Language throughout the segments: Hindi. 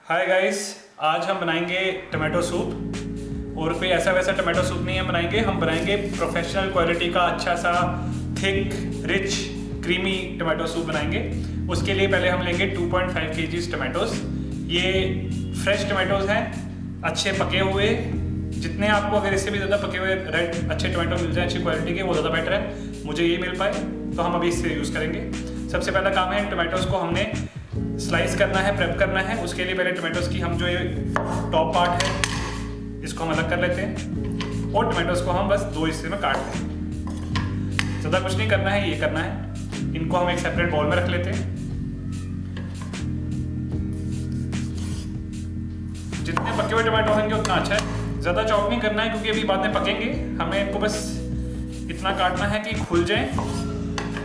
हाय गाइस, आज हम बनाएंगे टमाटो सूप। और कोई ऐसा वैसा टमाटो सूप नहीं हम बनाएंगे प्रोफेशनल क्वालिटी का अच्छा सा thick rich creamy tomato soup बनाएंगे। उसके लिए पहले हम लेंगे 2.5 kg टमाटोज। ये फ्रेश टमाटोज हैं, अच्छे पके हुए। जितने आपको अगर इससे भी ज़्यादा पके हुए रेड अच्छे टमाटो मिल जाए अच्छी क्वालिटी के, वो ज़्यादा बेटर है। मुझे ये मिल पाए तो हम अभी इससे यूज़ करेंगे। सबसे पहला काम है, टमाटोज को हमने स्लाइस करना है, प्रेप करना है। उसके लिए पहले टमाटोज़ की हम जो ये टॉप पार्ट है इसको हम अलग कर लेते हैं और टमाटोज़ को हम बस 2 हिस्से में काट लेते हैं। ज़्यादा कुछ नहीं करना है, ये करना है। इनको हम एक सेपरेट बाउल में रख लेते हैं। जितने पके हुए टमाटो होंगे उतना अच्छा है। ज़्यादा चॉप नहीं करना है क्योंकि अभी बाद में पकेंगे। हमें इनको बस इतना काटना है कि खुल जाएं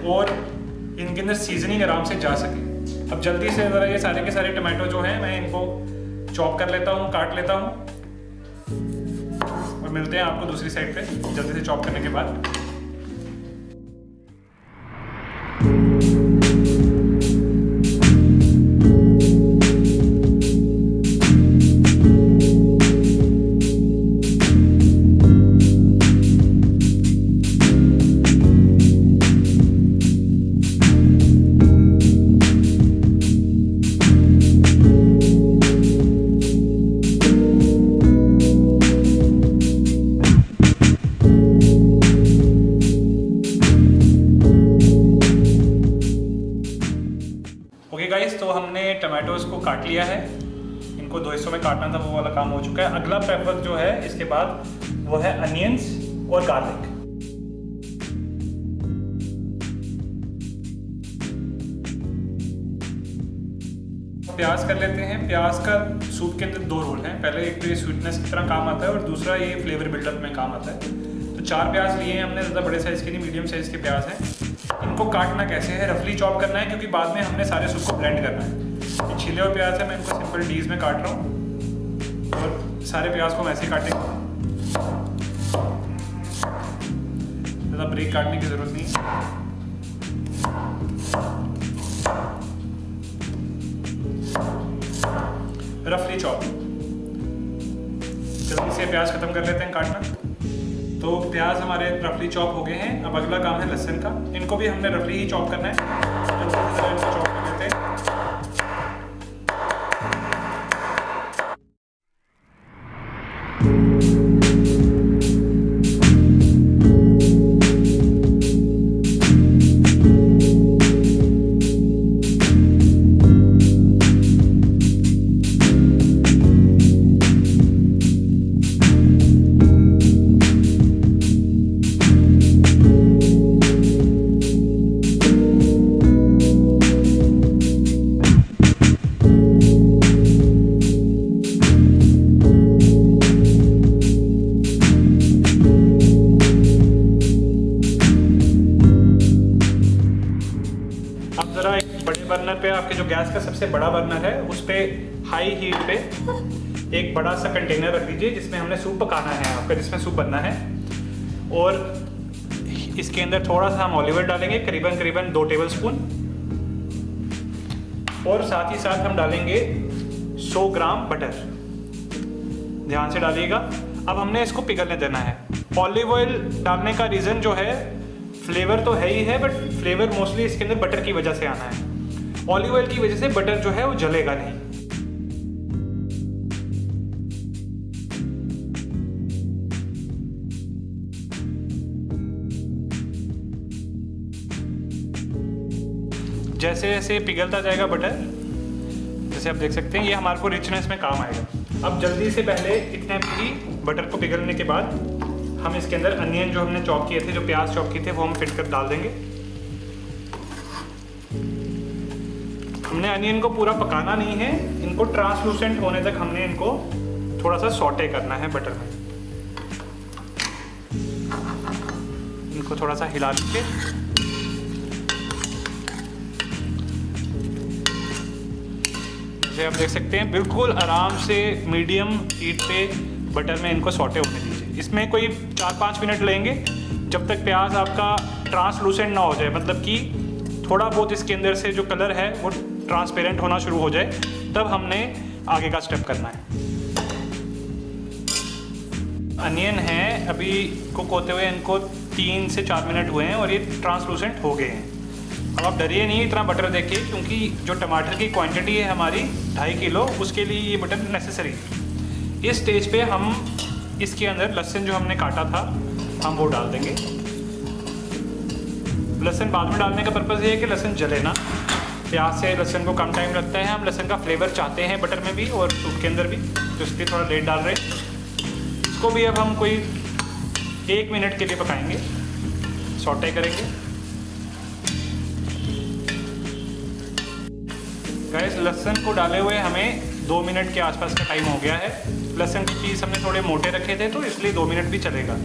और इनके अंदर सीजनिंग आराम से जा सके। अब जल्दी से ज़रा ये सारे के सारे टमाटो जो हैं मैं इनको चॉप कर लेता हूँ, काट लेता हूँ और मिलते हैं आपको दूसरी साइड पे जल्दी से चॉप करने के बाद। ओके गाइस, तो हमने टमाटोज़ को काट लिया है। इनको 2 हिस्सों में काटना था, वो वाला काम हो चुका है। अगला प्रेप वर्क जो है इसके बाद वो है अनियंस और गार्लिक। प्याज कर लेते हैं। प्याज का सूप के अंदर 2 रोल हैं। पहले एक तो ये स्वीटनेस की तरह काम आता है और दूसरा ये फ्लेवर बिल्डअप में काम आता है। तो 4 प्याज लिए हैं हमने, ज़्यादा बड़े साइज़ के नहीं, मीडियम साइज़ के प्याज हैं। इनको काटना कैसे है, रफली चॉप करना है क्योंकि बाद में हमने सारे सूप को ब्लेंड करना है। ये छिले हुए प्याज है, मैं इनको सिंपल डीज में काट रहा हूँ और सारे प्याज को हम ऐसे काटेंगे। ज़्यादा ब्रेक काटने की ज़रूरत नहीं है। रफली चॉप। जल्दी से प्याज खत्म कर लेते हैं काटना। तो प्याज हमारे रफली चॉप हो गए हैं। अब अगला काम है लहसुन का। इनको भी हमने रफली ही चॉप करना है। जल्दी से इनको चॉप कर लेते हैं। बड़े बर्नर पे, आपके जो गैस का सबसे बड़ा बर्नर है उस पे हाई हीट पे एक बड़ा सा कंटेनर रख दीजिए जिसमें हमने सूप पकाना है आपका, जिसमें सूप बनना है। और इसके अंदर थोड़ा सा हम ऑलिव ऑयल डालेंगे, करीबन 2 टेबलस्पून। और साथ ही साथ हम डालेंगे 100 ग्राम बटर। ध्यान से डालिएगा। अब हमने इसको पिघलने देना है। ऑलिव ऑयल डालने का रीज़न जो है, फ्लेवर तो है ही है, बट फ्लेवर मोस्टली इसके अंदर बटर की वजह से आना है। ऑलिव ऑयल की वजह से बटर जो है वो जलेगा नहीं। जैसे जैसे पिघलता जाएगा बटर, जैसे आप देख सकते हैं, ये हमारे को रिचनेस में काम आएगा। अब जल्दी से पहले इतने ही बटर को पिघलने के बाद हम इसके अंदर अनियन जो हमने चॉप किए थे, जो प्याज चॉप किए थे, वो हम फिट कर डाल देंगे। हमने अनियन को पूरा पकाना नहीं है, इनको ट्रांसलूसेंट होने तक हमने इनको थोड़ा सा सॉटे करना है बटर में। इनको थोड़ा सा हिला के जैसे आप देख सकते हैं, बिल्कुल आराम से मीडियम हीट पे बटर में इनको सॉटे होने दीजिए। इसमें कोई 4-5 मिनट लगेंगे जब तक प्याज आपका ट्रांसलूसेंट ना हो जाए, मतलब कि थोड़ा बहुत इसके अंदर से जो कलर है वो ट्रांसपेरेंट होना शुरू हो जाए। तब हमने आगे का स्टेप करना है। अनियन है अभी कुक होते हुए इनको 3 से 4 मिनट हुए हैं और ये ट्रांसलूसेंट हो गए हैं। अब आप डरिए नहीं इतना बटर देखिए, क्योंकि जो टमाटर की क्वांटिटी है हमारी 2.5 किलो, उसके लिए ये बटर नेसेसरी है। इस स्टेज पे हम इसके अंदर लहसुन जो हमने काटा था हम वो डाल देंगे। लहसुन बाद में डालने का पर्पज़ ये है कि लहसुन जले ना। प्याज से लहसुन को कम टाइम लगता है, हम लहसुन का फ्लेवर चाहते हैं बटर में भी और सूप के अंदर भी, तो इसलिए थोड़ा लेट डाल रहे हैं। इसको भी अब हम कोई 1 मिनट के लिए पकाएंगे, सौटे करेंगे। गैस लहसुन को डाले हुए हमें 2 मिनट के आसपास का टाइम हो गया है। लहसुन के पीस हमने थोड़े मोटे रखे थे तो इसलिए 2 मिनट भी चलेगा।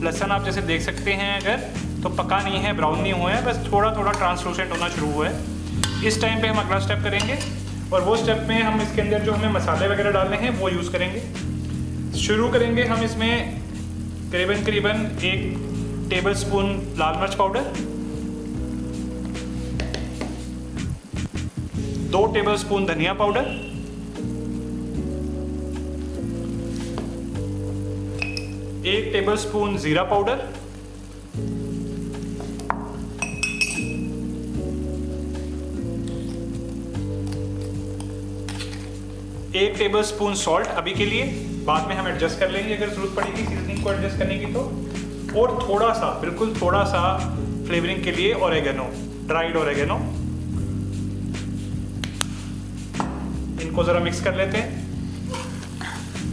लहसुन आप जैसे देख सकते हैं अगर तो पका नहीं है, ब्राउन नहीं हुआ है, बस थोड़ा थोड़ा ट्रांसलूसेंट होना शुरू हुआ है। इस टाइम पे हम अगला स्टेप करेंगे और वो स्टेप में हम इसके अंदर जो हमें मसाले वगैरह डालने हैं वो यूज़ करेंगे। शुरू करेंगे हम इसमें करीबन 1 टेबलस्पून लाल मिर्च पाउडर, 2 टेबलस्पून धनिया पाउडर, 1 टेबलस्पून जीरा पाउडर, 1 टेबलस्पून सॉल्ट अभी के लिए, बाद में हम एडजस्ट कर लेंगे अगर जरूरत पड़ेगी सीजनिंग को एडजस्ट करने की तो, और थोड़ा सा, बिल्कुल थोड़ा सा फ्लेवरिंग के लिए ऑरेगेनो, ड्राइड ऑरेगेनो। इनको ज़रा मिक्स कर लेते हैं।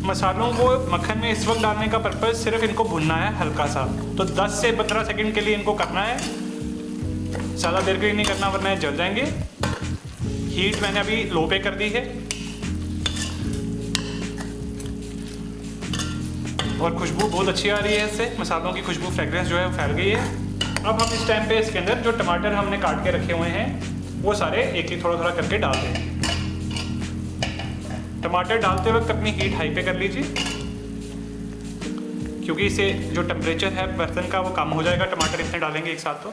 मसालों को मक्खन में इस वक्त डालने का पर्पज़ सिर्फ इनको भुनना है हल्का सा, तो 10 से 15 सेकंड के लिए इनको करना है, ज़्यादा देर के लिए नहीं करना वरना जल जाएंगे। हीट मैंने अभी लो पे कर दी है और खुशबू बहुत अच्छी आ रही है इससे, मसालों की खुशबू, फ्रेगरेंस जो है वो फैल गई है। अब हम इस टाइम पे इसके अंदर जो टमाटर हमने काट के रखे हुए हैं वो सारे एक ही थोड़ा थोड़ा करके डाल दें। टमाटर डालते वक्त अपनी हीट हाई पे कर लीजिए, क्योंकि इससे जो टेम्परेचर है बर्तन का वो कम हो जाएगा, टमाटर इतने डालेंगे एक साथ तो।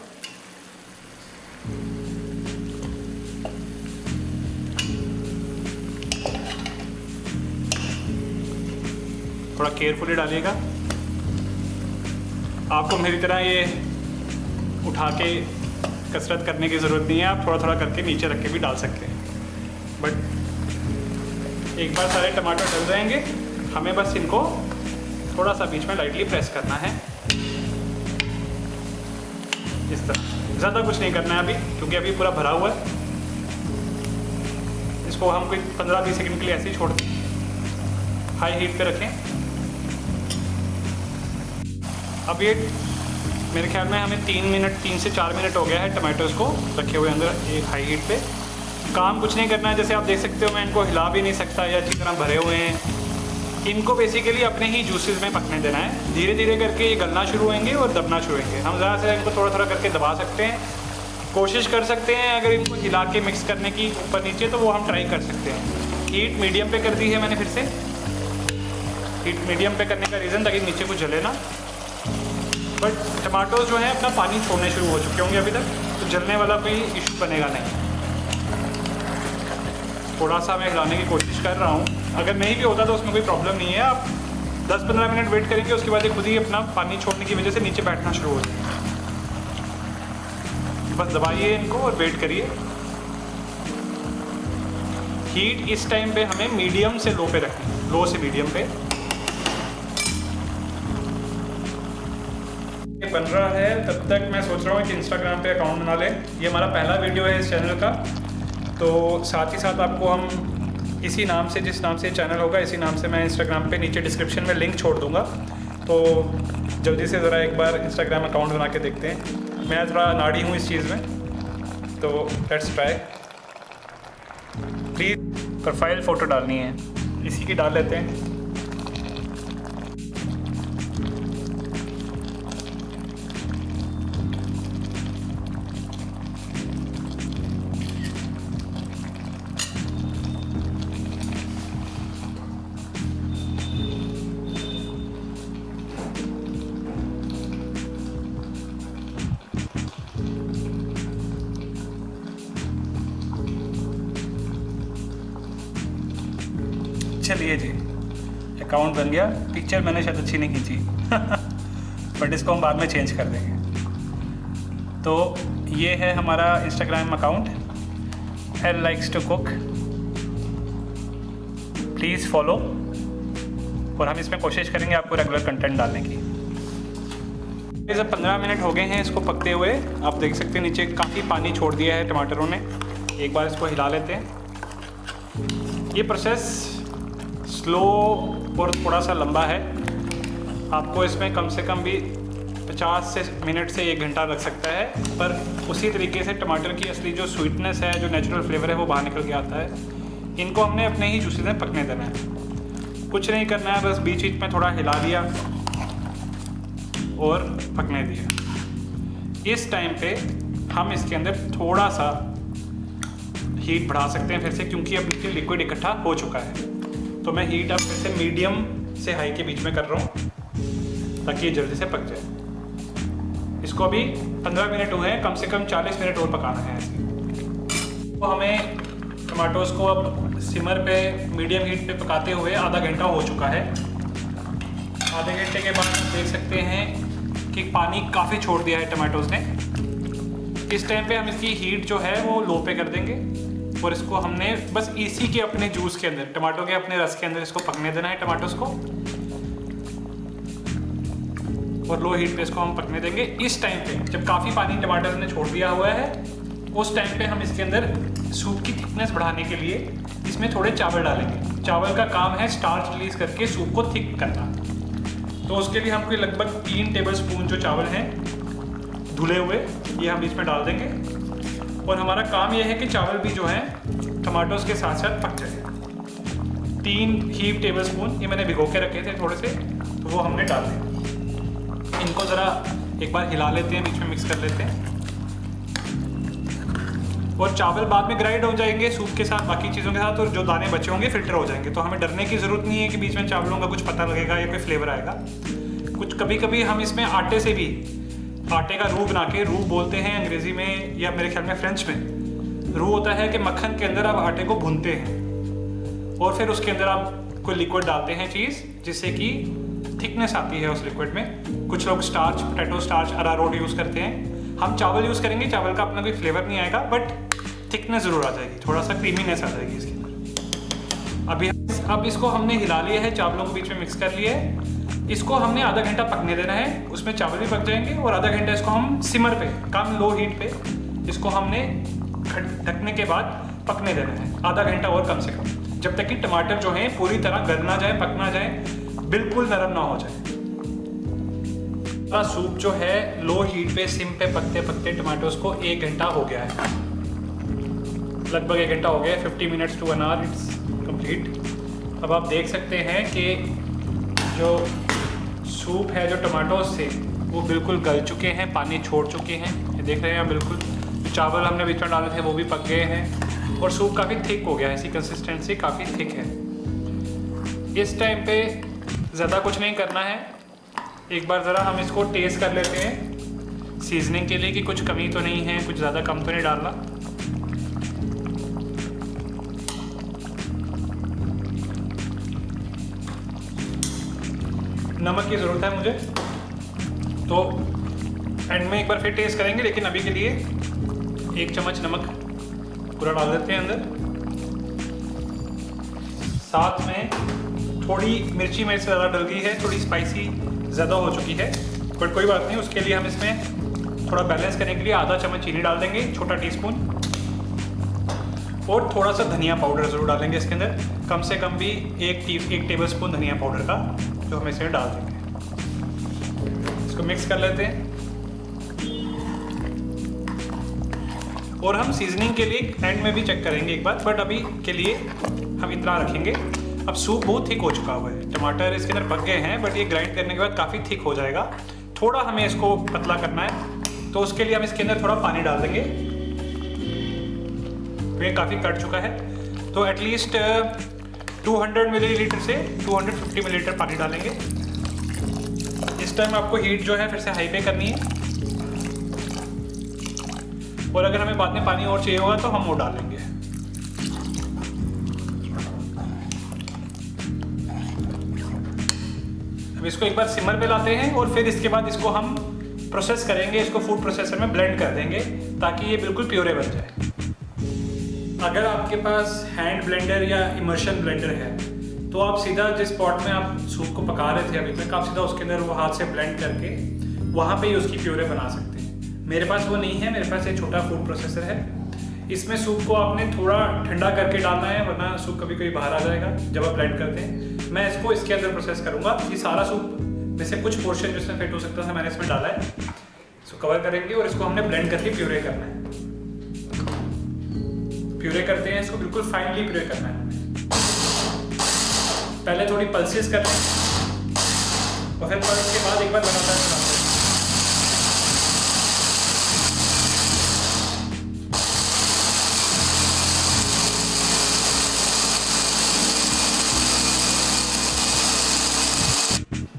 थोड़ा केयरफुली डालिएगा, आपको मेरी तरह ये उठा के कसरत करने की ज़रूरत नहीं है, आप थोड़ा थोड़ा करके नीचे रख के भी डाल सकते हैं। बट एक बार सारे टमाटर डल जाएंगे, हमें बस इनको थोड़ा सा बीच में लाइटली प्रेस करना है इस तरह, ज़्यादा कुछ नहीं करना है अभी, क्योंकि अभी पूरा भरा हुआ है। इसको हम कोई 15-20 सेकंड के लिए ऐसे ही छोड़ दें, हाई हीट पे रखें। अब ये मेरे ख्याल में हमें 3 से 4 मिनट हो गया है टमाटोज़ को रखे हुए अंदर एक हाई हीट पे। काम कुछ नहीं करना है, जैसे आप देख सकते हो मैं इनको हिला भी नहीं सकता, या अच्छी तरह भरे हुए हैं। इनको बेसिकली अपने ही जूसेस में पकने देना है, धीरे धीरे करके ये गलना शुरू होंगे और दबना शुरू होंगे। हम ज़्यादा से इनको थोड़ा थोड़ा करके दबा सकते हैं, कोशिश कर सकते हैं अगर इनको हिला के मिक्स करने की ऊपर नीचे, तो वो हम ट्राई कर सकते हैं। हीट मीडियम पे कर दी है मैंने, फिर से हीट मीडियम पे करने का रीज़न ताकि नीचे कुछ जले ना। बट टमाटोज जो हैं अपना पानी छोड़ने शुरू हो चुके होंगे अभी तक, तो जलने वाला कोई इशू बनेगा नहीं। थोड़ा सा मैं हिलाने की कोशिश कर रहा हूँ, अगर नहीं भी होता तो उसमें कोई प्रॉब्लम नहीं है। आप 10-15 मिनट वेट करेंगे, उसके बाद ये खुद ही अपना पानी छोड़ने की वजह से नीचे बैठना शुरू हो जाएगा। बस दबाइए इनको और वेट करिए। हीट इस टाइम पे हमें मीडियम से लो पे रखनी है, लो से मीडियम पे। ये बन रहा है, तब तक मैं सोच रहा हूँ कि इंस्टाग्राम पे अकाउंट बना लें। ये हमारा पहला वीडियो है इस चैनल का, तो साथ ही साथ आपको हम इसी नाम से, जिस नाम से चैनल होगा इसी नाम से मैं इंस्टाग्राम पे नीचे डिस्क्रिप्शन में लिंक छोड़ दूँगा। तो जल्दी से ज़रा एक बार इंस्टाग्राम अकाउंट बना के देखते हैं। मैं थोड़ा नाड़ी हूँ इस चीज़ में, तो let's try. Please profile photo डालनी है, इसी की डाल लेते हैं। चलिए जी, अकाउंट बन गया। पिक्चर मैंने शायद अच्छी नहीं खींची बट इसको हम बाद में चेंज कर देंगे। तो ये है हमारा Instagram account, L likes to cook, please follow. और हम इसमें कोशिश करेंगे आपको रेगुलर कंटेंट डालने की। जब 15 मिनट हो गए हैं इसको पकते हुए, आप देख सकते हैं नीचे काफ़ी पानी छोड़ दिया है टमाटरों ने। एक बार इसको हिला लेते हैं। ये प्रोसेस स्लो और थोड़ा सा लंबा है, आपको इसमें कम से कम भी 50 मिनट से 1 घंटा लग सकता है, पर उसी तरीके से टमाटर की असली जो स्वीटनेस है, जो नेचुरल फ्लेवर है, वो बाहर निकल के आता है। इनको हमने अपने ही जूसेस में पकने देना है, कुछ नहीं करना है, बस बीच बीच में थोड़ा हिला दिया और पकने दिया। इस टाइम पे हम इसके अंदर थोड़ा सा हीट बढ़ा सकते हैं फिर से, क्योंकि अब नीचे लिक्विड इकट्ठा हो चुका है। तो मैं हीट अब फिर से मीडियम से हाई के बीच में कर रहा हूँ ताकि ये जल्दी से पक जाए। इसको अभी 15 मिनट हुए हैं, कम से कम 40 मिनट और पकाना है ऐसे। तो हमें टमाटोज़ को अब सिमर पे मीडियम हीट पे पकाते हुए आधा घंटा हो चुका है। आधे घंटे के बाद आप देख सकते हैं कि पानी काफ़ी छोड़ दिया है टमाटोज़ ने। इस टाइम पे हम इसकी हीट जो है वो लो पे कर देंगे और इसको हमने बस इसी के अपने जूस के अंदर, टमाटो के अपने रस के अंदर इसको पकने देना है टमाटोज़ को, और लो हीट पे इसको हम पकने देंगे। इस टाइम पे जब काफ़ी पानी टमाटर ने छोड़ दिया हुआ है, उस टाइम पे हम इसके अंदर सूप की थिकनेस बढ़ाने के लिए इसमें थोड़े चावल डालेंगे। चावल का काम है स्टार्च रिलीज करके सूप को थिक करना। तो उसके लिए हमको लगभग 3 टेबलस्पून जो चावल हैं धुले हुए, ये हम इसमें डाल देंगे। और हमारा काम यह है कि चावल भी जो है टमाटोज़ के साथ साथ पक जाए। 3 ही टेबलस्पून ये मैंने भिगो के रखे थे थोड़े से, तो वो हमने डाल दिए। इनको ज़रा एक बार हिला लेते हैं, बीच में मिक्स कर लेते हैं। और चावल बाद में ग्राइंड हो जाएंगे सूप के साथ, बाकी चीज़ों के साथ, और जो दाने बचे होंगे फिल्टर हो जाएंगे। तो हमें डरने की ज़रूरत नहीं है कि बीच में चावलों का कुछ पता लगेगा या कोई फ्लेवर आएगा। कुछ कभी कभी हम इसमें आटे से भी, आटे का रू बना के, रू बोलते हैं अंग्रेज़ी में या मेरे ख्याल में फ्रेंच में। रू होता है कि मक्खन के अंदर आप आटे को भूनते हैं और फिर उसके अंदर आप कोई लिक्विड डालते हैं चीज़, जिससे कि थिकनेस आती है उस लिक्विड में। कुछ लोग स्टार्च, पोटैटो स्टार्च, अरारोट यूज़ करते हैं। हम चावल यूज़ करेंगे, चावल का अपना कोई फ्लेवर नहीं आएगा, बट थिकनेस ज़रूर आ जाएगी, थोड़ा सा क्रीमीनेस आ जाएगी इसके अंदर। अब इसको हमने हिला लिया है, चावलों को बीच में मिक्स कर लिया है। इसको हमने आधा घंटा पकने देना है, उसमें चावल भी पक जाएंगे, और आधा घंटा इसको हम सिमर पे, कम लो हीट पे इसको हमने ढकने के बाद पकने देना है आधा घंटा और कम से कम, जब तक कि टमाटर जो हैं पूरी तरह गल ना जाए, पक ना जाए, बिल्कुल नरम ना हो जाए। सूप जो है लो हीट पे, सिम पे पकते पकते टमाटोज़ को 1 घंटा हो गया है, लगभग 1 घंटा हो गया है। 50 minutes to 1 hour it's complete. अब आप देख सकते हैं कि जो सूप है जो टमाटोज़ थे वो बिल्कुल गल चुके हैं, पानी छोड़ चुके हैं, ये देख रहे हैं आप बिल्कुल। जो चावल हमने बीच में डाले थे वो भी पक गए हैं और सूप काफ़ी थिक हो गया है, इसकी कंसिस्टेंसी काफ़ी थिक है। इस टाइम पे ज़्यादा कुछ नहीं करना है, एक बार ज़रा हम इसको टेस्ट कर लेते हैं सीजनिंग के लिए कि कुछ कमी तो नहीं है, कुछ ज़्यादा कम तो नहीं डालना। नमक की ज़रूरत है मुझे, तो एंड में एक बार फिर टेस्ट करेंगे, लेकिन अभी के लिए 1 चम्मच नमक पूरा डाल देते हैं अंदर। साथ में थोड़ी मिर्ची मेरे से ज़्यादा डल गई है, थोड़ी स्पाइसी ज़्यादा हो चुकी है, बट कोई बात नहीं। उसके लिए हम इसमें थोड़ा बैलेंस करने के लिए आधा चम्मच चीनी डाल देंगे, छोटा टीस्पून, और थोड़ा सा धनिया पाउडर ज़रूर डालेंगे इसके अंदर, कम से कम भी 1 टेबलस्पून धनिया पाउडर का, जो हम इसमें डाल देंगे। इसको मिक्स कर लेते हैं और हम सीजनिंग के लिए एंड में भी चेक करेंगे एक बार, बट अभी के लिए हम इतना रखेंगे। अब सूप बहुत थिक हो चुका हुआ है, टमाटर इसके अंदर पक गए हैं, बट ये ग्राइंड करने के बाद काफ़ी थिक हो जाएगा। थोड़ा हमें इसको पतला करना है, तो उसके लिए हम इसके अंदर थोड़ा पानी डाल देंगे। ये काफ़ी कट चुका है, तो एटलीस्ट 200 मिलीलीटर से 250 मिलीलीटर पानी डालेंगे। इस टाइम आपको हीट जो है फिर से हाई पे करनी है, और अगर हमें बाद में पानी और चाहिए होगा तो हम वो डालेंगे। इसको एक बार सिमर पे लाते हैं और फिर इसके बाद इसको हम प्रोसेस करेंगे, इसको फूड प्रोसेसर में ब्लेंड कर देंगे ताकि ये बिल्कुल प्योरे बन जाए। अगर आपके पास हैंड ब्लेंडर या इमर्शन ब्लेंडर है तो आप सीधा जिस पॉट में आप सूप को पका रहे थे अभी तक, आप सीधा उसके अंदर वो हाथ से ब्लेंड करके वहाँ पे ही उसकी प्योरे बना सकते हैं। मेरे पास वो नहीं है, मेरे पास एक छोटा फूड प्रोसेसर है। इसमें सूप को आपने थोड़ा ठंडा करके डालना है, वरना सूप कभी कभी बाहर आ जाएगा जब आप ब्लेंड करते हैं। मैं इसको इसके अंदर प्रोसेस करूँगा। ये सारा सूप में से कुछ पोर्शन जिसमें फिट हो सकता था मैंने इसमें डाला है, इसको कवर करेंगे और इसको हमने ब्लेंड करके प्योरे करना है। प्योरे करते हैं इसको, बिल्कुल फाइनली प्योरे करना है। पहले थोड़ी पल्सेस कर लें और फिर पल्स के बाद एक बार लगातार चलाते हैं।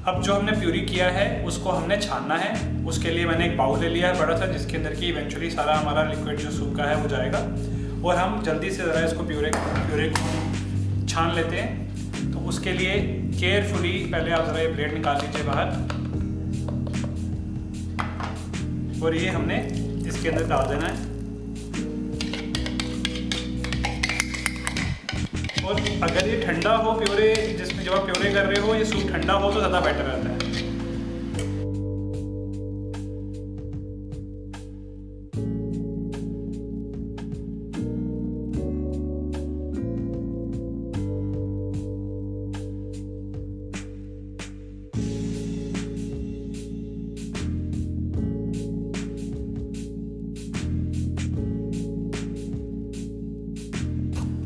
अब जो हमने प्यूरी किया है उसको हमने छानना है। उसके लिए मैंने एक बाउल ले लिया है बड़ा सा, जिसके अंदर की इवेंचुअली सारा हमारा लिक्विड जो सूप का है वो जाएगा और हम जल्दी से ज़रा इसको प्यूरे को छान लेते हैं। तो उसके लिए केयरफुली पहले आप ज़रा ये ब्लेड निकाल लीजिए बाहर और ये हमने इसके अंदर डाल देना है। और अगर ये ठंडा हो प्योरे, जिसमें जब आप प्योरे कर रहे हो ये सूप ठंडा हो तो ज़्यादा बेटर रहता है।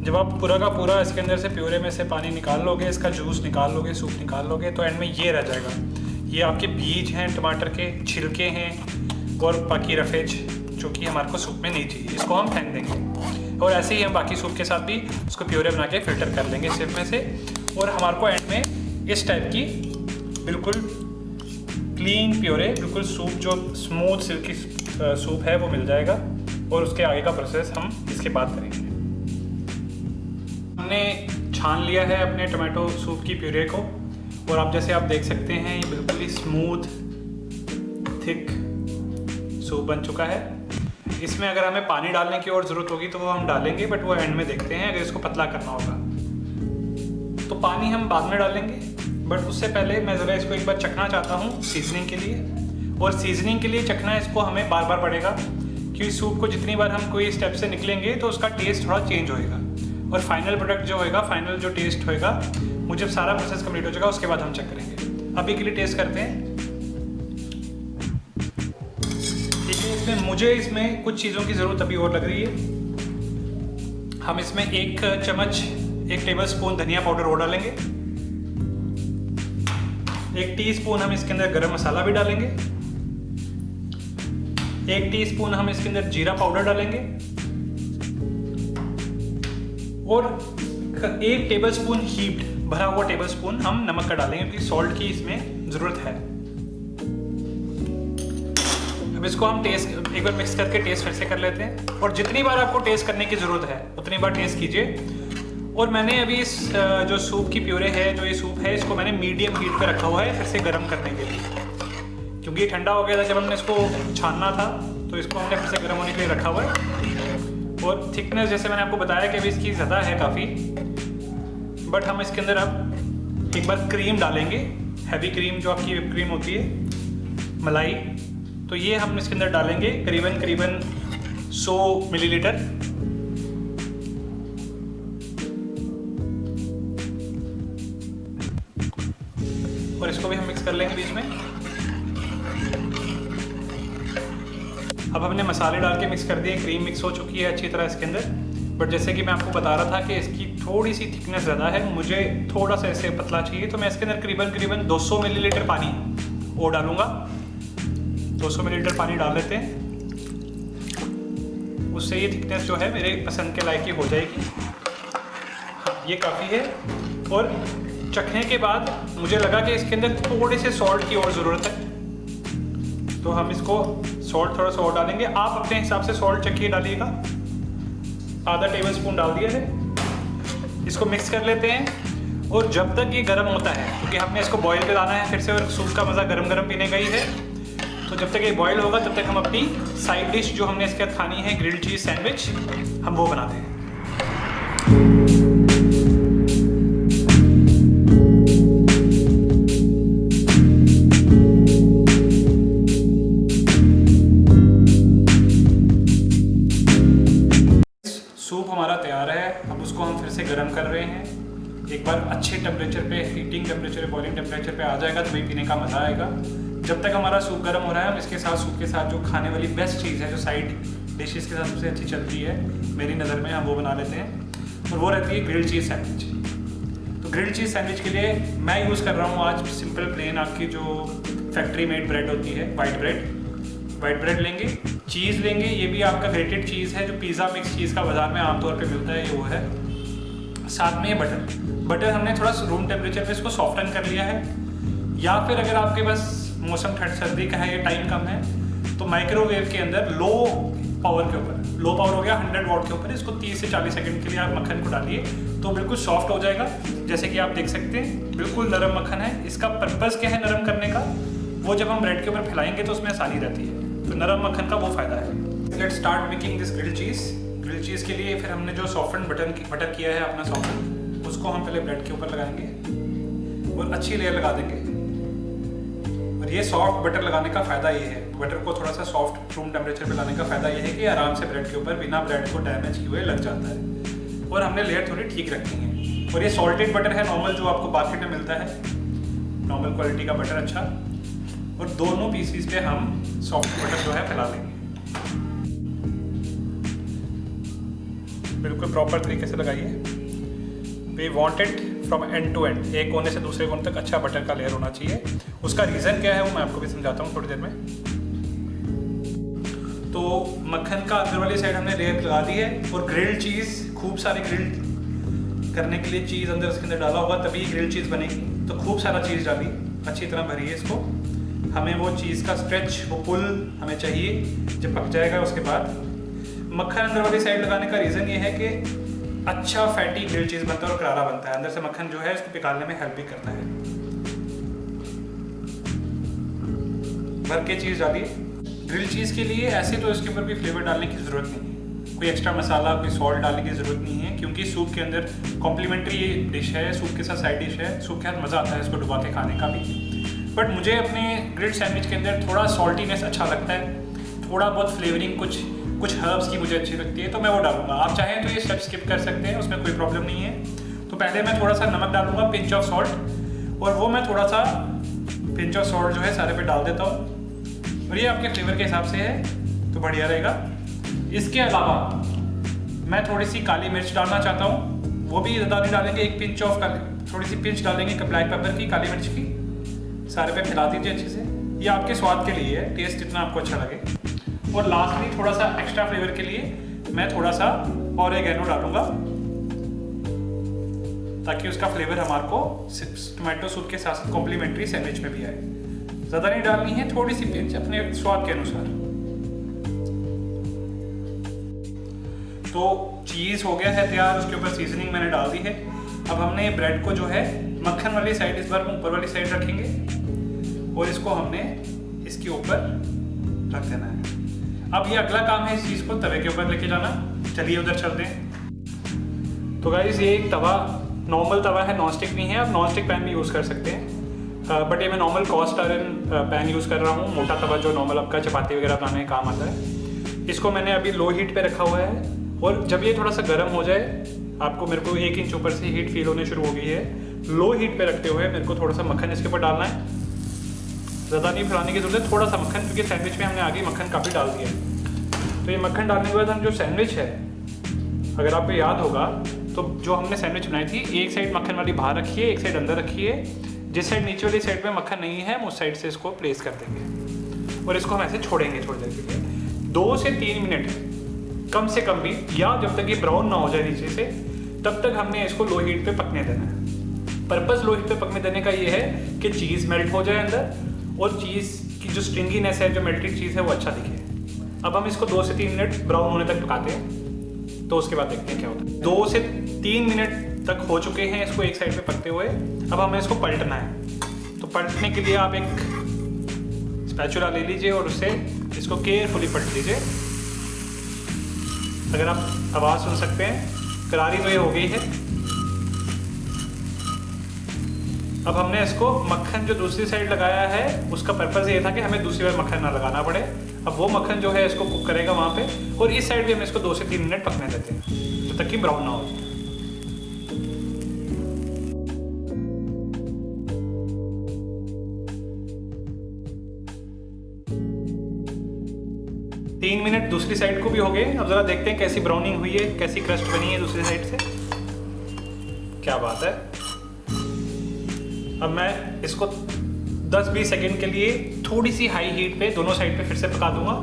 जब आप पूरा का पूरा इसके अंदर से प्योरे में से पानी निकाल लोगे, इसका जूस निकाल लोगे, सूप निकाल लोगे, तो एंड में ये रह जाएगा। ये आपके बीज हैं, टमाटर के छिलके हैं और बाकी रफेज जो कि हमारे को सूप में नहीं चाहिए, इसको हम फेंक देंगे। और ऐसे ही हम बाकी सूप के साथ भी उसको प्योरे बना के फिल्टर कर लेंगे सिप में से, और हमारे को एंड में इस टाइप की बिल्कुल क्लीन प्योरे, बिल्कुल सूप जो स्मूथ सिल्की सूप है वो मिल जाएगा। और उसके आगे का प्रोसेस हम इसके बाद करेंगे। हमने छान लिया है अपने टमाटो सूप की प्यूरे को और आप जैसे आप देख सकते हैं ये बिल्कुल ही स्मूथ थिक सूप बन चुका है। इसमें अगर हमें पानी डालने की और ज़रूरत होगी तो वो हम डालेंगे, बट वो एंड में देखते हैं अगर इसको पतला करना होगा तो पानी हम बाद में डालेंगे। बट उससे पहले मैं ज़रा इसको एक बार चखना चाहता हूँ सीजनिंग के लिए। और सीजनिंग के लिए चखना इसको हमें बार बार पड़ेगा, क्योंकि सूप को जितनी बार हम कोई स्टेप से निकलेंगे तो उसका टेस्ट थोड़ा चेंज होएगा और फाइनल प्रोडक्ट जो होएगा, फाइनल जो टेस्ट होएगा, वो जब सारा प्रोसेस कंप्लीट हो जाएगा उसके बाद हम चेक करेंगे। अभी के लिए टेस्ट करते हैं। ठीक है, मुझे इसमें कुछ चीज़ों की ज़रूरत अभी और लग रही है। हम इसमें 1 टेबल स्पून धनिया पाउडर और डालेंगे। 1 टीस्पून हम इसके अंदर गरम मसाला भी डालेंगे। 1 टीस्पून हम इसके अंदर जीरा पाउडर डालेंगे और 1 टेबल स्पून हीप्ड भरा हुआ टेबल स्पून हम नमक का डालेंगे, क्योंकि सॉल्ट की इसमें ज़रूरत है। अब इसको हम टेस्ट एक बार मिक्स करके टेस्ट फिर से कर लेते हैं। और जितनी बार आपको टेस्ट करने की ज़रूरत है उतनी बार टेस्ट कीजिए। और मैंने अभी इस जो सूप की प्यूरे है, जो ये सूप है, इसको मैंने मीडियम हीट पे रखा हुआ है फिर से गर्म करने के लिए, क्योंकि ये ठंडा हो गया था जब हमने इसको छानना था, तो इसको हमने फिर से गर्म होने के लिए रखा हुआ है। और थिकनेस जैसे मैंने आपको बताया कि अभी इसकी ज़्यादा है काफ़ी, बट हम इसके अंदर अब एक बार क्रीम डालेंगे, हैवी क्रीम जो आपकी व्हिप क्रीम होती है, मलाई। तो ये हम इसके अंदर डालेंगे करीबन 100 मिलीलीटर। और इसको भी हम मिक्स कर लेंगे बीच में। अब हमने मसाले डाल के मिक्स कर दिए, क्रीम मिक्स हो चुकी है अच्छी तरह इसके अंदर। बट जैसे कि मैं आपको बता रहा था कि इसकी थोड़ी सी थिकनेस ज़्यादा है, मुझे थोड़ा सा ऐसे पतला चाहिए, तो मैं इसके अंदर करीबन 200 मिलीलीटर पानी और डालूंगा। 200 मिलीलीटर पानी डाल लेते हैं, उससे ये थिकनेस जो है मेरे पसंद के लायक की हो जाएगी। हाँ, ये काफ़ी है। और चखने के बाद मुझे लगा कि इसके अंदर थोड़े से सॉल्ट की और ज़रूरत है, तो हम इसको सॉल्ट थोड़ा सा और डालेंगे। आप अपने हिसाब से सॉल्ट चखिए, डालिएगा। आधा टेबल स्पून डाल दिया है। इसको मिक्स कर लेते हैं और जब तक ये गर्म होता है, क्योंकि हमने इसको बॉईल पे लाना है फिर से, और सूप का मज़ा गरम गरम पीने का ही है, तो जब तक ये बॉईल होगा तब तक हम अपनी साइड डिश जो हमने इसके साथ खानी है, ग्रिल्ड चीज़ सैंडविच, हम वो बनाते हैं। सूप हमारा तैयार है, अब उसको हम फिर से गर्म कर रहे हैं। एक बार अच्छे टेम्परेचर पे, हीटिंग टेम्परेचर, बॉइलिंग टेम्परेचर पे आ जाएगा तभी पीने का मज़ा आएगा। जब तक हमारा सूप गर्म हो रहा है, हम इसके साथ, सूप के साथ जो खाने वाली बेस्ट चीज़ है, जो साइड डिशेस के साथ सबसे अच्छी चलती है मेरी नज़र में, हम वो बना लेते हैं, और वो रहती है ग्रिल्ड चीज़ सैंडविच। तो ग्रिल्ड चीज़ सैंडविच के लिए मैं यूज़ कर रहा हूँ आज सिंपल प्लेन आपकी जो फैक्ट्री मेड ब्रेड होती है, वाइट ब्रेड लेंगे, चीज़ लेंगे, ये भी आपका ग्रेटेड चीज़ है जो पिज़्ज़ा मिक्स चीज़ का बाज़ार में आमतौर पे मिलता है, ये वो है। साथ में बटर हमने थोड़ा रूम टेम्परेचर पे इसको सॉफ्टन कर लिया है, या फिर अगर आपके पास मौसम ठंड सर्दी का है, ये टाइम कम है, तो माइक्रोवेव के अंदर लो पावर हो गया 100 वाट के ऊपर, इसको 30 से 40 सेकंड के लिए आप मक्खन को डालिए तो बिल्कुल सॉफ्ट हो जाएगा। जैसे कि आप देख सकते हैं बिल्कुल नरम मक्खन है। इसका पर्पज़ क्या है नरम करने का, वो जब हम ब्रेड के ऊपर फैलाएंगे तो उसमें आसानी रहती है, तो नरम मक्खन का वो फ़ायदा है। Let's start making this grilled cheese के लिए फिर हमने जो सॉफ्टन बटर किया है अपना सॉफ्टन, उसको हम पहले ब्रेड के ऊपर लगाएंगे और अच्छी लेयर लगा देंगे। और ये सॉफ्ट बटर लगाने का फ़ायदा ये है, बटर को थोड़ा सा सॉफ्ट रूम टेम्परेचर पे लाने का फ़ायदा ये है कि आराम से ब्रेड के ऊपर बिना ब्रेड को डैमेज किए हुए लग जाता है, और हमने लेयर थोड़ी ठीक रखनी है। और ये सॉल्टेड बटर है नॉर्मल, जो आपको मार्केट में मिलता है, नॉर्मल क्वालिटी का बटर अच्छा। और दोनों पीसीस पे हम सॉफ्ट बटर जो है फैला लेंगे, बिल्कुल प्रॉपर तरीके से लगाइए। We want it from end to end, एक कोने से दूसरे कोने तक अच्छा बटर का लेयर होना चाहिए। उसका रीज़न क्या है वो मैं आपको भी समझाता हूँ थोड़ी देर में। तो मक्खन का अंदर वाली साइड हमने लेयर लगा दी है, और ग्रिल्ड चीज़, खूब सारी ग्रिल्ड करने के लिए चीज़ अंदर इसके अंदर डाला होगा तभी ग्रिल्ड चीज़ बनेगी। तो खूब सारा चीज़ डाली, अच्छी तरह भरी है इसको। हमें वो चीज़ का स्ट्रेच, वो पुल हमें चाहिए। जब पक जाएगा उसके बाद मक्खन अंदर वाली साइड लगाने का रीज़न ये है कि अच्छा फैटी ग्रिल्ड चीज़ बनता है और करारा बनता है। अंदर से मक्खन जो है इसको निकालने में हेल्प भी करता है। भर के चीज़ डालिए। ग्रिल्ड चीज़ के लिए ऐसे तो इसके ऊपर भी फ्लेवर डालने की ज़रूरत नहीं है, कोई एक्स्ट्रा मसाला, कोई सॉल्ट डालने की ज़रूरत नहीं है, क्योंकि सूप के अंदर कॉम्प्लीमेंट्री डिश है, सूप के साथ साइड डिश है। सूप के साथ मज़ा आता है इसको डुबा के खाने का भी। बट मुझे अपने ग्रिल्ड सैंडविच के अंदर थोड़ा सॉल्टीनेस अच्छा लगता है, थोड़ा बहुत फ्लेवरिंग कुछ हर्ब्स की मुझे अच्छी लगती है, तो मैं वो डालूंगा। आप चाहें तो ये स्टेप स्किप कर सकते हैं, उसमें कोई प्रॉब्लम नहीं है। तो पहले मैं थोड़ा सा नमक डालूंगा, पिंच ऑफ सॉल्ट, और वो मैं थोड़ा सा पिंच ऑफ सॉल्ट जो है सारे पे डाल देता हूँ, और ये आपके फ्लेवर के हिसाब से है तो बढ़िया रहेगा। इसके अलावा मैं थोड़ी सी काली मिर्च डालना चाहता हूँ, वो भी ज़्यादा नहीं डालेंगे, एक पिंच ऑफ थोड़ी सी पिंच डालेंगे ब्लैक पेपर की, काली मिर्च की, सारे पे खिला दीजिए अच्छे से। ये आपके स्वाद के लिए है, टेस्ट जितना आपको अच्छा लगे। और लास्टली थोड़ा सा एक्स्ट्रा फ्लेवर के लिए मैं थोड़ा सा ऑरेगेनो डालूंगा, ताकि उसका फ्लेवर हमारे को टोमेटो सूप के साथ साथ कॉम्प्लीमेंट्री सैंडविच में भी आए। ज़्यादा नहीं डालनी है, थोड़ी सी पिंच अपने स्वाद के अनुसार। तो चीज़ हो गया है तैयार, उसके ऊपर सीजनिंग मैंने डाल दी है। अब हमने ब्रेड को जो है मक्खन वाली साइड इस बार ऊपर वाली साइड रखेंगे, और इसको हमने इसके ऊपर रख देना है। अब ये अगला काम है इस चीज़ को तवे के ऊपर लेके जाना। चलिए उधर चलते हैं। तो गाइस ये एक तवा, नॉर्मल तवा है, नॉनस्टिक नहीं है, आप नॉनस्टिक पैन भी यूज़ कर सकते हैं, बट ये मैं normal cast iron pan use कर रहा हूँ, मोटा तवा जो नॉर्मल आपका चपाती वगैरह बनाने में काम आता है। इसको मैंने अभी लो हीट पे रखा हुआ है, और जब ये थोड़ा सा गर्म हो जाए, आपको मेरे को 1 इंच ऊपर से हीट फील होने शुरू हो गई है, लो हीट पे रखते हुए मेरे को थोड़ा सा मक्खन इसके ऊपर डालना है। ज़्यादा नहीं फैलाने की जरूरत है, थोड़ा सा मक्खन, क्योंकि सैंडविच में हमने आगे मक्खन काफ़ी डाल दिया है। तो ये मक्खन डालने के बाद हम जो सैंडविच है, अगर आपको याद होगा तो जो हमने सैंडविच बनाई थी, एक साइड मक्खन वाली बाहर रखिए, एक साइड अंदर रखिए। जिस साइड नीचे वाली साइड में मक्खन नहीं है, हम उस साइड से इसको प्लेस कर देंगे, और इसको हम ऐसे छोड़ेंगे थोड़ी देर के लिए, 2 से 3 मिनट कम से कम भी, या जब तक ये ब्राउन ना हो जाए नीचे से, तब तक हमने इसको लो हीट पे पकने देना है। पर्पस लो हीट पे पकने देने का ये है कि चीज़ मेल्ट हो जाए अंदर, और चीज़ की जो स्ट्रिंगीनेस है, जो मेल्टेड चीज़ है, वो अच्छा दिखे। अब हम इसको 2 से 3 मिनट ब्राउन होने तक पकाते हैं, तो उसके बाद देखते हैं क्या होता है। 2 से 3 मिनट तक हो चुके हैं इसको एक साइड पे पकते हुए। अब हमें इसको पलटना है। तो पलटने के लिए आप एक स्पैचुला ले लीजिए और उससे इसको केयरफुली पलट लीजिए। अगर आप आवाज़ सुन सकते हैं, करारी तो ये हो गई है। अब हमने इसको मक्खन जो दूसरी साइड लगाया है उसका पर्पज़ ये था कि हमें दूसरी बार मक्खन ना लगाना पड़े। अब वो मक्खन जो है इसको कुक करेगा वहाँ पे, और इस साइड भी हम इसको 2 से 3 मिनट पकने देते हैं जब तक कि ब्राउन ना हो। तीन मिनट दूसरी साइड को भी हो गए। अब ज़रा देखते हैं कैसी ब्राउनिंग हुई है, कैसी क्रस्ट बनी है दूसरी साइड से। क्या बात है। अब मैं इसको 10-20 सेकेंड के लिए थोड़ी सी हाई हीट पे दोनों साइड पे फिर से पका दूंगा,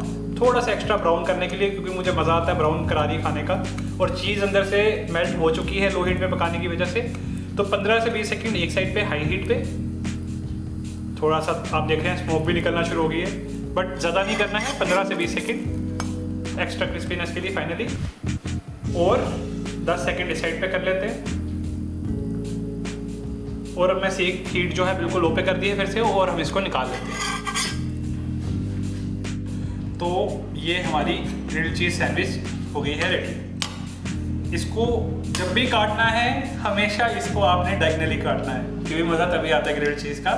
थोड़ा सा एक्स्ट्रा ब्राउन करने के लिए, क्योंकि मुझे मज़ा आता है ब्राउन करारी खाने का। और चीज़ अंदर से मेल्ट हो चुकी है लो हीट पे पकाने की वजह से। तो 15 से 20 सेकेंड एक साइड पे हाई हीट पे। थोड़ा सा आप देख रहे हैं स्मोक भी निकलना शुरू हो गई है, बट ज़्यादा नहीं करना है, 15 से 20 सेकेंड एक्स्ट्रा क्रिस्पीनेस के लिए फाइनली। और 10 सेकेंड इस साइड पे कर लेते हैं। और अब मैं सेक हीट जो है बिल्कुल लो पे कर दी है फिर से, और हम इसको निकाल लेते हैं। तो ये हमारी ग्रिल्ड चीज़ सैंडविच हो गई है रेडी। इसको जब भी काटना है हमेशा इसको आपने डायगनली काटना है, क्योंकि मज़ा तभी आता है ग्रिल्ड चीज़ का।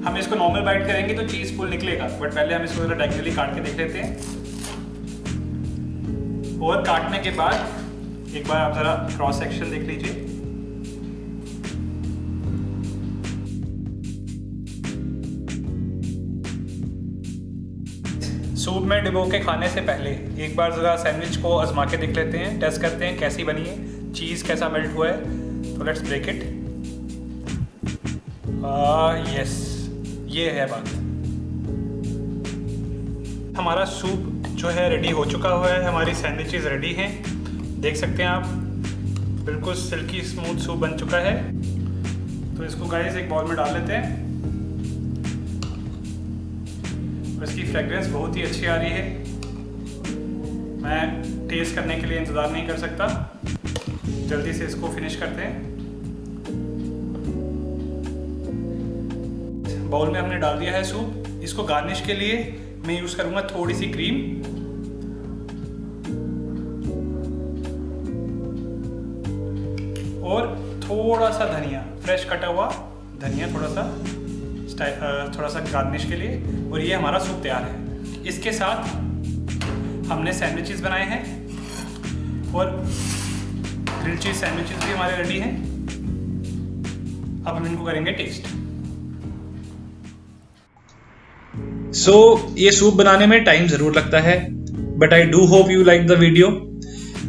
हम इसको नॉर्मल बाइट करेंगे तो चीज़ फुल निकलेगा, बट पहले हम इसको डायगनली काट के देख लेते हैं। और काटने के बाद एक बार आप ज़रा क्रॉस सेक्शन देख लीजिए। सूप में डिबो के खाने से पहले एक बार ज़रा सैंडविच को आजमा के देख लेते हैं, टेस्ट करते हैं कैसी बनी है, चीज़ कैसा मेल्ट हुआ है। तो लेट्स ब्रेक इट। यस, ये है बात। हमारा सूप जो है रेडी हो चुका हुआ है, हमारी सैंडविचेस रेडी हैं, देख सकते हैं आप। बिल्कुल सिल्की स्मूथ सूप बन चुका है। तो इसको गाइस एक बाउल में डाल लेते हैं। इसकी फ्रेग्रेंस बहुत ही अच्छी आ रही है, मैं टेस्ट करने के लिए इंतज़ार नहीं कर सकता। जल्दी से इसको फिनिश करते हैं। बाउल में हमने डाल दिया है सूप। इसको गार्निश के लिए मैं यूज़ करूँगा थोड़ी सी क्रीम और थोड़ा सा धनिया, फ्रेश कटा हुआ धनिया, थोड़ा सा गार्निश के लिए। और ये हमारा सूप तैयार है। इसके साथ हमने सैंडविचेस बनाए हैं और ग्रिल्ड चीज़ सैंडविचेस भी हमारे रेडी हैं। अब हम इनको करेंगे टेस्ट। ये सूप बनाने में टाइम ज़रूर लगता है, but I do hope you like the video.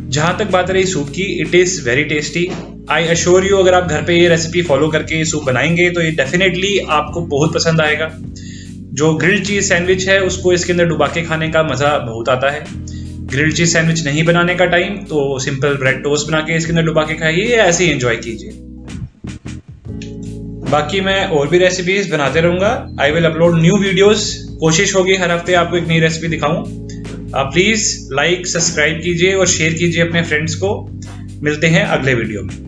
जहाँ तक बात रही सूप की, it is very tasty. I assure you, अगर आप घर पे ये रेसिपी फॉलो करके ये सूप बनाएंगे तो ये डेफिनेटली आपको बहुत पसंद आएगा। जो ग्रिल्ड चीज़ सैंडविच है उसको इसके अंदर डुबा के खाने का मज़ा बहुत आता है। ग्रिल्ड चीज़ सैंडविच नहीं बनाने का टाइम तो सिंपल ब्रेड टोस्ट बना के इसके अंदर डुबा के खाइए, या ऐसे ही एंजॉय कीजिए। बाकी मैं और भी रेसिपीज बनाते रहूँगा। I will upload new videos. कोशिश होगी हर हफ्ते आपको एक नई रेसिपी दिखाऊं। आप प्लीज़ लाइक, सब्सक्राइब कीजिए और शेयर कीजिए अपने फ्रेंड्स को। मिलते हैं अगले वीडियो में।